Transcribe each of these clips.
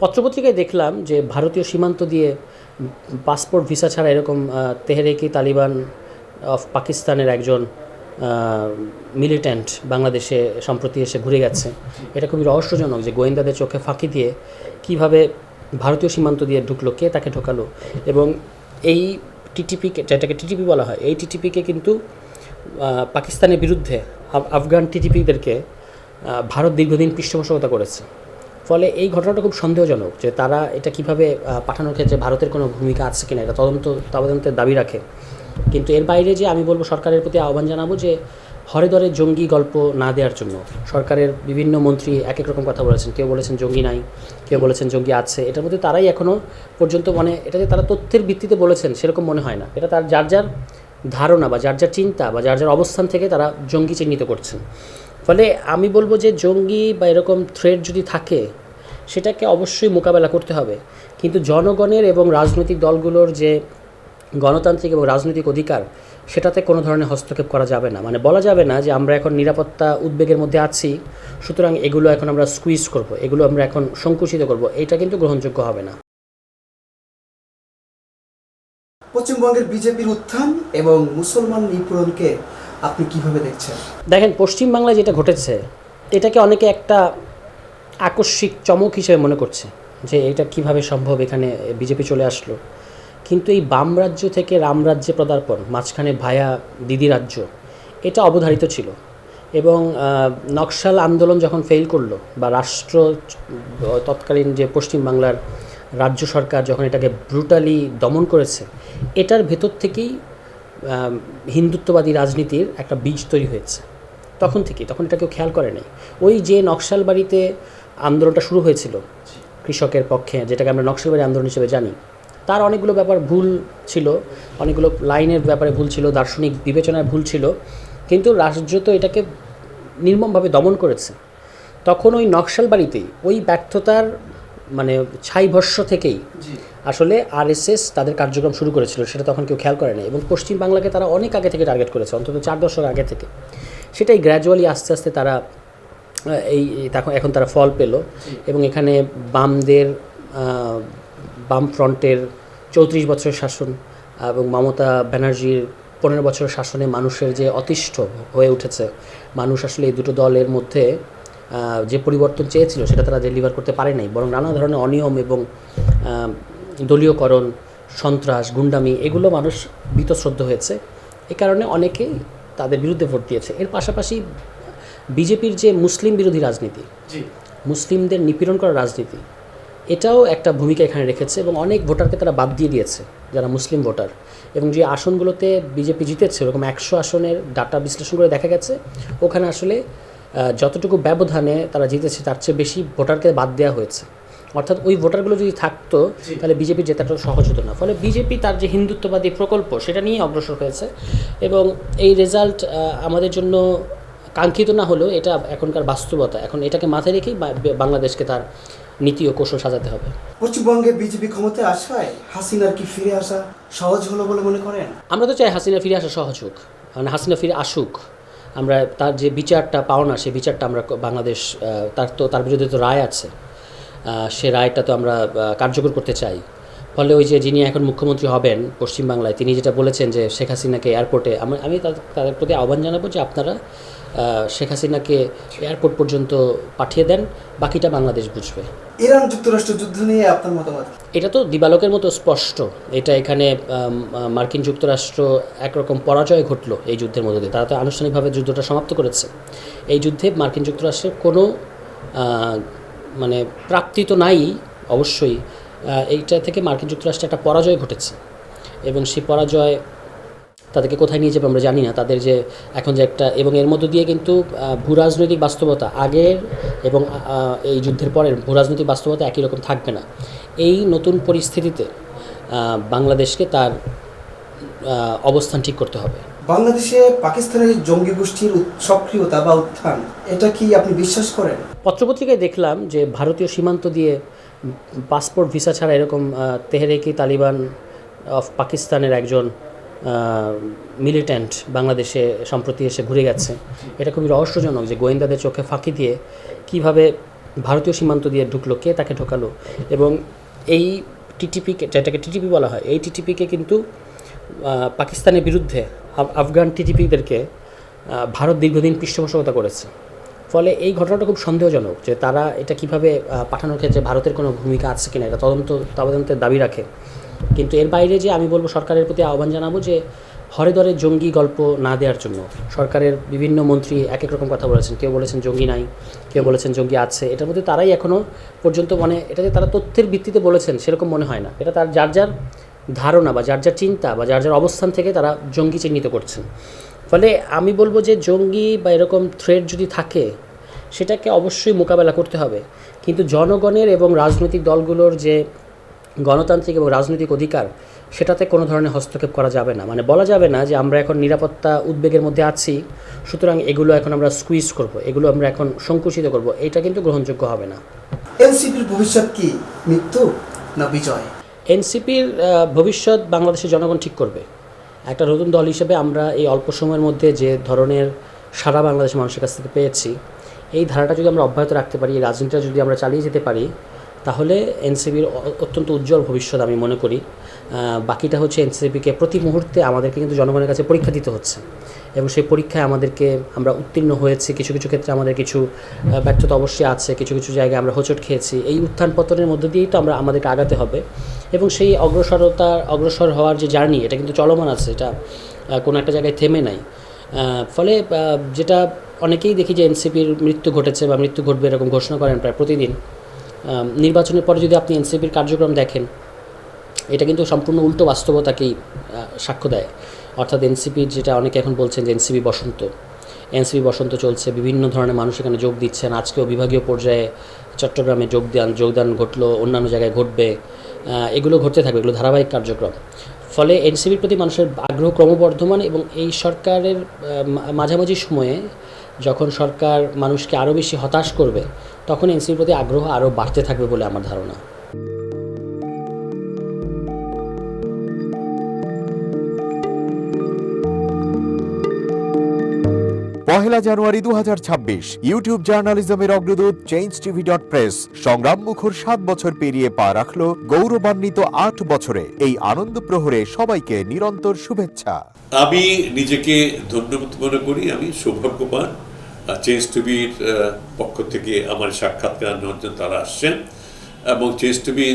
পত্রপত্রিকায় দেখলাম যে ভারতীয় সীমান্ত দিয়ে পাসপোর্ট ভিসা ছাড়া এরকম তেহরিকি তালিবান অফ পাকিস্তানের একজন মিলিট্যান্ট বাংলাদেশে সম্প্রতি এসে ঘুরে গেছে। এটা খুবই রহস্যজনক যে গোয়েন্দাদের চোখে ফাঁকি দিয়ে কিভাবে ভারতীয় সীমান্ত দিয়ে ঢুকলো, কে তাকে ঢোকালো। এবং এই টিটিপিকে, যেটাকে টিটিপি বলা হয়, এই টিটিপিকে কিন্তু পাকিস্তানের বিরুদ্ধে আফগান টিটিপিদেরকে ভারত দীর্ঘদিন পৃষ্ঠপোষকতা করেছে। ফলে এই ঘটনাটা খুব সন্দেহজনক যে তারা এটা কিভাবে পাঠানোর ক্ষেত্রে ভারতের কোনো ভূমিকা আছে কিনা, এটা তদন্তের দাবি রাখে। কিন্তু এর বাইরে যে আমি বলবো, সরকারের প্রতি আহ্বান জানাবো যে হরে ধরে জঙ্গি গল্প না দেওয়ার জন্য। সরকারের বিভিন্ন মন্ত্রী এক এক রকম কথা বলেছেন, কেউ বলেছেন জঙ্গি নাই, কেউ বলেছেন জঙ্গি আছে। এটার মধ্যে তারাই এখনও পর্যন্ত এটা যে তারা তথ্যের ভিত্তিতে বলেছেন সেরকম মনে হয় না। এটা তার যার যার ধারণা বা যার যার চিন্তা বা যার যার অবস্থান থেকে তারা জঙ্গি চিহ্নিত করছেন। ফলে আমি বলবো যে জঙ্গি বা এরকম থ্রেট যদি থাকে সেটাকে অবশ্যই মোকাবেলা করতে হবে, কিন্তু জনগণের এবং রাজনৈতিক দলগুলোর যে গণতান্ত্রিক এবং রাজনৈতিক অধিকার, সেটাতে কোনো ধরনের হস্তক্ষেপ করা যাবে না। মানে বলা যাবে না যে আমরা এখন নিরাপত্তা উদ্বেগের মধ্যে আছি, সুতরাং এগুলো এখন আমরা স্কুইজ করব, এগুলো আমরা এখন সংকুচিত করব, এটা কিন্তু গ্রহণযোগ্য হবে না। পশ্চিমবঙ্গের বিজেপির উত্থান এবং মুসলমান নিপীড়নকে আপনি কিভাবে দেখছেন? দেখেন, পশ্চিমবাংলায় যেটা ঘটেছে এটাকে অনেকে একটা আকস্মিক চমক হিসেবে মনে করছে যে এটা কিভাবে সম্ভব, এখানে বিজেপি চলে আসলো। কিন্তু এই বাম রাজ্য থেকে রাম রাজ্যে পদার্পণ, মাঝখানে ভায়া দিদি রাজ্য, এটা অবধারিত ছিল। এবং নকশাল আন্দোলন যখন ফেল করলো বা তৎকালীন যে পশ্চিমবাংলার রাজ্য সরকার যখন এটাকে ব্রুটালি দমন করেছে, এটার ভেতর থেকেই হিন্দুত্ববাদী রাজনীতির একটা বীজ তৈরি হয়েছে। তখন এটা কেউ খেয়াল করে নাই। ওই যে নকশালবাড়িতে আন্দোলনটা শুরু হয়েছিল কৃষকের পক্ষে, যেটাকে আমরা নকশালবাড়ি আন্দোলন হিসেবে জানি, তার অনেকগুলো ব্যাপার ভুল ছিল, অনেকগুলো লাইনের ব্যাপারে ভুল ছিল, দার্শনিক বিবেচনায় ভুল ছিল, কিন্তু রাজ্য তো এটাকে নির্মমভাবে দমন করেছে। তখন ওই নকশালবাড়িতেই ওই ব্যর্থতার ছাইভস্য থেকেই আসলে আরএসএস তাদের কার্যক্রম শুরু করেছিল, সেটা তখন কেউ খেয়াল করে না। এবং পশ্চিমবাংলাকে তারা অনেক আগে থেকে টার্গেট করেছে, অন্তত 4 দশক আগে থেকে। সেটাই গ্র্যাজুয়ালি আস্তে আস্তে তারা এখন তারা ফল পেল। এবং এখানে বাম ফ্রন্টের 34 বছরের শাসন এবং মমতা ব্যানার্জির 15 বছরের শাসনে মানুষের যে অতিষ্ঠ হয়ে উঠেছে, মানুষ আসলে এই দুটো দলের মধ্যে যে পরিবর্তন চেয়েছিল সেটা তারা ডেলিভার করতে পারে নাই, বরং নানা ধরনের অনিয়ম এবং দলীয়করণ, সন্ত্রাস, গুন্ডামি, এগুলো মানুষ বীতশ্রদ্ধ হয়েছে। এই কারণে অনেকেই তাদের বিরুদ্ধে ভোট দিয়েছে। এর পাশাপাশি বিজেপির যে মুসলিম বিরোধী রাজনীতি, মুসলিমদের নিপীড়ন করার রাজনীতি, এটাও একটা ভূমিকা এখানে রেখেছে। এবং অনেক ভোটারকে তারা বাদ দিয়ে দিয়েছে যারা মুসলিম ভোটার। এবং যে আসনগুলোতে বিজেপি জিতেছে, ওরকম 100 আসনের ডাটা বিশ্লেষণ করে দেখা গেছে ওখানে আসলে যতটুকু ব্যবধানে তারা জিতেছে তার চেয়ে বেশি ভোটারকে বাদ দেওয়া হয়েছে। অর্থাৎ ওই ভোটারগুলো যদি থাকতো তাহলে বিজেপি জেতাটা সহজ হতো না। ফলে বিজেপি তার যে হিন্দুত্ববাদী প্রকল্প সেটা নিয়ে অগ্রসর হয়েছে। এবং এই রেজাল্ট আমাদের জন্য কাঙ্ক্ষিত না হলেও এটা এখনকার বাস্তবতা। এখন এটাকে মাথায় রেখেই বাংলাদেশকে তার নীতি ও কৌশল সাজাতে হবে। পশ্চিমবঙ্গে বিজেপি ক্ষমতায় আসায় হাসিনার কি ফিরে আসা সহজ হলো বলে মনে করেন? আমরা তো চাই হাসিনা ফিরে আসা সহজ হোক, হাসিনা ফিরে আসুক। আমরা তার যে বিচারটা পাওনা, সেই বিচারটা আমরা বাংলাদেশ, তার বিরুদ্ধে তো রায় আছে, সে রায়টা তো আমরা কার্যকর করতে চাই। ফলে ওই যে যিনি এখন মুখ্যমন্ত্রী হবেন পশ্চিমবাংলায়, তিনি যেটা বলেছেন যে শেখ হাসিনাকে এয়ারপোর্টে, আমি তাদের প্রতি আহ্বান জানাবো যে আপনারা শেখ হাসিনাকে এয়ারপোর্ট পর্যন্ত পাঠিয়ে দেন, বাকিটা বাংলাদেশ বুঝবে। ইরান যুক্তরাষ্ট্র যুদ্ধ নিয়ে আপনার মতামত? এটা তো দিবালোকের মতো স্পষ্ট। এটা এখানে মার্কিন যুক্তরাষ্ট্র একরকম পরাজয় ঘটলো এই যুদ্ধের মধ্যে দিয়ে। তারা তো আনুষ্ঠানিকভাবে যুদ্ধটা সমাপ্ত করেছে। এই যুদ্ধে মার্কিন যুক্তরাষ্ট্রের কোনো প্রাপ্তি তো নাই অবশ্যই। এইটা থেকে মার্কিন যুক্তরাষ্ট্রের একটা পরাজয় ঘটেছে এবং সেই পরাজয় তাদেরকে কোথায় নিয়ে যাবে আমরা জানি না। তাদের যে এখন যে একটা, এবং এর মধ্য দিয়ে কিন্তু ভূরাজনৈতিক বাস্তবতা আগের এবং এই যুদ্ধের পরের ভূরাজনৈতিক বাস্তবতা একই রকম থাকবে না। এই নতুন পরিস্থিতিতে বাংলাদেশকে তার অবস্থান ঠিক করতে হবে। বাংলাদেশে পাকিস্তানের জঙ্গি গোষ্ঠীর সক্রিয়তা বা উত্থান, এটা কি আপনি বিশ্বাস করেন? পত্রপত্রিকায় দেখলাম যে ভারতীয় সীমান্ত দিয়ে পাসপোর্ট ভিসা ছাড়া এরকম তেহরিকি তালিবান অফ পাকিস্তানের একজন মিলিট্যান্ট বাংলাদেশে সম্প্রতি এসে ঘুরে গেছে। এটা খুবই রহস্যজনক যে গোয়েন্দাদের চোখে ফাঁকি দিয়ে কিভাবে ভারতীয় সীমান্ত দিয়ে ঢুকলো, কে তাকে ঢোকালো, এবং এই টিটিপিকে, যেটাকে টিটিপি বলা হয়, এই টিটিপিকে কিন্তু পাকিস্তানের বিরুদ্ধে আফগান টিটিপিদেরকে ভারত দীর্ঘদিন পৃষ্ঠপোষকতা করেছে। ফলে এই ঘটনাটা খুব সন্দেহজনক যে তারা এটা কিভাবে পাঠানোর ক্ষেত্রে ভারতের কোনো ভূমিকা আছে কিনা, এটা তদন্তের দাবি রাখে। কিন্তু এর বাইরে যে আমি বলবো, সরকারের প্রতি আহ্বান জানাবো যে হরে ধরে জঙ্গি গল্প না দেওয়ার জন্য। সরকারের বিভিন্ন মন্ত্রী এক এক রকম কথা বলেছেন, কেউ বলেছেন জঙ্গি নাই, কেউ বলেছেন জঙ্গি আছে। এটার মধ্যে তারাই এখনও পর্যন্ত, মানে এটা যে তারা তথ্যের ভিত্তিতে বলেছেন সেরকম মনে হয় না। এটা তার যার যার ধারণা বা যার যার চিন্তা বা যার যার অবস্থান থেকে তারা জঙ্গি চিহ্নিত করছেন। ফলে আমি বলবো যে জঙ্গি বা এরকম থ্রেট যদি থাকে, সেটাকে অবশ্যই মোকাবেলা করতে হবে, কিন্তু জনগণের এবং রাজনৈতিক দলগুলোর যে গণতান্ত্রিক এবং রাজনৈতিক অধিকার, সেটাতে কোনো ধরনের হস্তক্ষেপ করা যাবে না। মানে বলা যাবে না যে আমরা এখন নিরাপত্তা উদ্বেগের মধ্যে আছি, সুতরাং এগুলো এখন আমরা স্কুইজ করব, এগুলো আমরা এখন সংকুচিত করব, এটা কিন্তু গ্রহণযোগ্য হবে না। এনসিপির ভবিষ্যৎ কি, মৃত্যু না বিজয়? এনসিপির ভবিষ্যৎ বাংলাদেশের জনগণ ঠিক করবে। একটা নতুন দল হিসেবে আমরা এই অল্প সময়ের মধ্যে যে ধরনের সারা বাংলাদেশের মানুষের কাছ থেকে পেয়েছি, এই ধারাটা যদি আমরা অব্যাহত রাখতে পারি, এই রাজনীতিটা যদি আমরা চালিয়ে যেতে পারি, তাহলে এনসিপির অত্যন্ত উজ্জ্বল ভবিষ্যৎ আমি মনে করি। বাকিটা হচ্ছে এনসিপিকে প্রতি মুহূর্তে আমাদেরকে কিন্তু জনগণের কাছে পরীক্ষা দিতে হচ্ছে, এবং সেই পরীক্ষায় আমরা উত্তীর্ণ হয়েছি। কিছু কিছু ক্ষেত্রে আমাদের কিছু ব্যর্থতা অবশ্যই আছে, কিছু কিছু জায়গায় আমরা হোঁচট খেয়েছি। এই উত্থান পতনের মধ্যে দিয়েই তো আমাদেরকে আগাতে হবে, এবং সেই অগ্রসর হওয়ার যে জার্নি, এটা কিন্তু চলমান আছে, এটা কোনো একটা জায়গায় থেমে নাই। ফলে যেটা অনেকেই দেখি যে এনসিপির মৃত্যু ঘটেছে বা মৃত্যু ঘটবে এরকম ঘোষণা করেন প্রায় প্রতিদিন। নির্বাচনের পরে যদি আপনি এনসিপির কার্যক্রম দেখেন, এটা কিন্তু সম্পূর্ণ উল্টো বাস্তবতাকেই সাক্ষ্য দেয়। অর্থাৎ এনসিপির যেটা অনেকে এখন বলছেন যে এনসিপি বসন্ত চলছে, বিভিন্ন ধরনের মানুষ এখানে যোগ দিচ্ছেন। আজকেও বিভাগীয় পর্যায়ে চট্টগ্রামে যোগদান ঘটলো, অন্যান্য জায়গায় ঘটবে, এগুলো ঘটতে থাকবে, এগুলো ধারাবাহিক কার্যক্রম। ফলে এনসিপির প্রতি মানুষের আগ্রহ ক্রমবর্ধমান, এবং এই সরকারের মাঝামাঝি সময়ে যখন সরকার মানুষকে আরও বেশি হতাশ করবে, তখন এনসিপির প্রতি আগ্রহ আরও বাড়তে থাকবে বলে আমার ধারণা। পহেলা জানুয়ারি 2026 ইউটিউব জার্নালিজমের অগ্রদূত changeTV.press সংগ্রাম মুখর 7 বছর পেরিয়ে পা রাখলো গৌরবান্বিত 8 বছরে। এই আনন্দ প্রহরে সবাইকে নিরন্তর শুভেচ্ছা। আমি নিজেকে ধন্যবাদ মনে করি, আমি সৌভাগ্যবান। চেঞ্জ টিভির পক্ষ থেকে আমার সাক্ষাৎকার নেওয়ার জন্য তারা আসছেন, এবং চেঞ্জ টিভি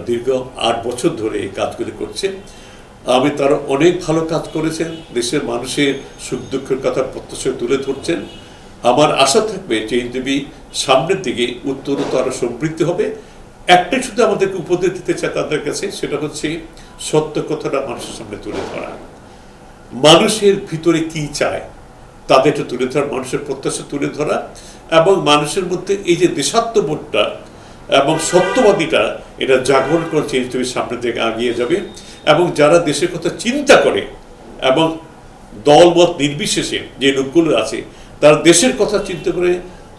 দীর্ঘ 8 বছর ধরে এই কাজগুলি করছে। আমি তারা অনেক ভালো কাজ করেছেন, দেশের মানুষের সুখ দুঃখের কথা প্রত্যক্ষ তুলে ধরছেন। আমার আশা থাকবে চেঞ্জ টিভি সামনের দিকে উত্তরোত্তর আরও সমৃদ্ধি হবে। একটাই শুধু আমাদেরকে উপদেশ দিতে চায় তাদের কাছে, সেটা হচ্ছে সত্য কথাটা মানুষের সামনে তুলে ধরা, মানুষের ভিতরে কি চায় তাদেরটা তুলে ধরা, মানুষের প্রত্যাশা তুলে ধরা, এবং মানুষের মধ্যে এই যে দেশাত্মবোধটা এবং সত্যবাদীটা, এটা জাগরণ করে চেঞ্জ টিভি সামনের দিকে এগিয়ে যাবে। এবং যারা দেশের কথা চিন্তা করে এবং দলমত নির্বিশেষে যে লোকগুলো আছে, তারা দেশের কথা চিন্তা করে,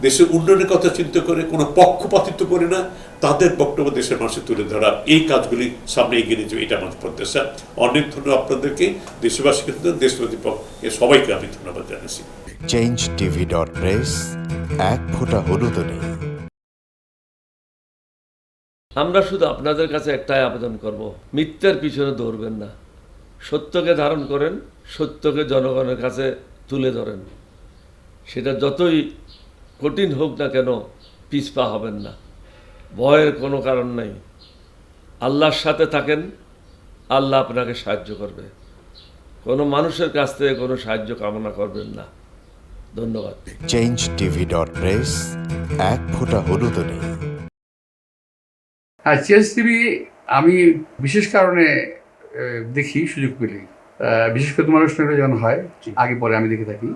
দেশের উন্নয়নের কথা চিন্তা করে, কোনো পক্ষপাতিত্ব করে না, তাদের বক্তব্য দেশের মানুষে তুলে ধরা, এই কাজগুলি সামনে এগিয়ে নিয়ে যাবে, এটা আমাদের প্রত্যাশা। অনেক ধন্যবাদ আপনাদেরকে, দেশবাসীকে, দেশবাসী পক্ষে সবাইকে আমি ধন্যবাদ জানাচ্ছি। changeTV.press এক ফোঁটা হলুদও নেই। আমরা শুধু আপনাদের কাছে একটাই আবেদন করব, মিথ্যার পিছনে দৌড়বেন না, সত্যকে ধারণ করেন, সত্যকে জনগণের কাছে তুলে ধরেন। সেটা যতই কঠিন হোক না কেন, পিছপা হবেন না, ভয়ের কোনো কারণ নেই। আল্লাহর সাথে থাকেন, আল্লাহ আপনাকে সাহায্য করবে। কোনো মানুষের কাছ থেকে কোনো সাহায্য কামনা করবেন না। ধন্যবাদ। changeTV.press এক ফোঁটা হলুদও নেই। হ্যাঁ, চেঞ্জ টিভি আমি বিশেষ কারণে দেখি, সুযোগ পেলে, বিশেষ করে তোমার অনুষ্ঠানটা যখন হয় আগে পরে আমি দেখে থাকি,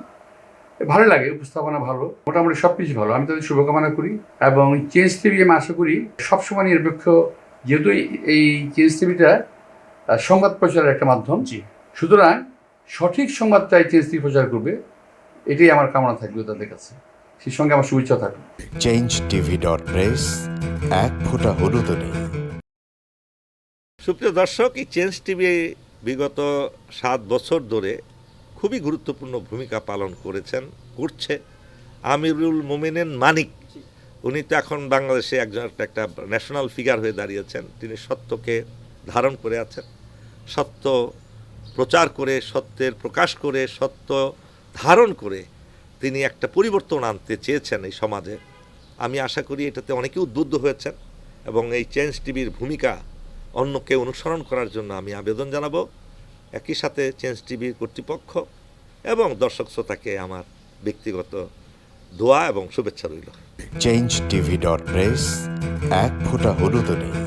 ভালো লাগে, উপস্থাপনা ভালো, মোটামুটি সব কিছু ভালো। আমি তাদের শুভকামনা করি, এবং চেঞ্জ টিভি আমি আশা করি সবসময় নিরপেক্ষ, যেহেতু এই চেঞ্জ টিভিটা সংবাদ প্রচারের একটা মাধ্যম, সুতরাং সঠিক সংবাদটাই চেঞ্জ টিভি প্রচার করবে, এটাই আমার কামনা থাকবে তাদের কাছে, সেই সঙ্গে আমার শুভেচ্ছা থাকবে। changeTV.press এক ফোঁটা হলুদও নেই। সুপ্রিয় দর্শক, এই চেঞ্জ টিভি বিগত 7 বছর ধরে খুবই গুরুত্বপূর্ণ ভূমিকা পালন করছে আমিরুল মোমিনিন মানিক। উনি তো এখন বাংলাদেশে একজন একটা ন্যাশনাল ফিগার হয়ে দাঁড়িয়েছেন। তিনি সত্যকে ধারণ করে আছেন, সত্য প্রচার করে, সত্যের প্রকাশ করে, সত্য ধারণ করে তিনি একটা পরিবর্তন আনতে চেয়েছেন এই সমাজে। আমি আশা করি এটাতে অনেকে উদ্বুদ্ধ হয়েছেন এবং এই চেঞ্জ টিভির ভূমিকা অন্যকে অনুসরণ করার জন্য আমি আবেদন জানাবো। একই সাথে চেঞ্জ টিভির কর্তৃপক্ষ এবং দর্শক শ্রোতাকে আমার ব্যক্তিগত দোয়া এবং শুভেচ্ছা রইল। changetv.press, এক ফোঁটা হলুদ নেই।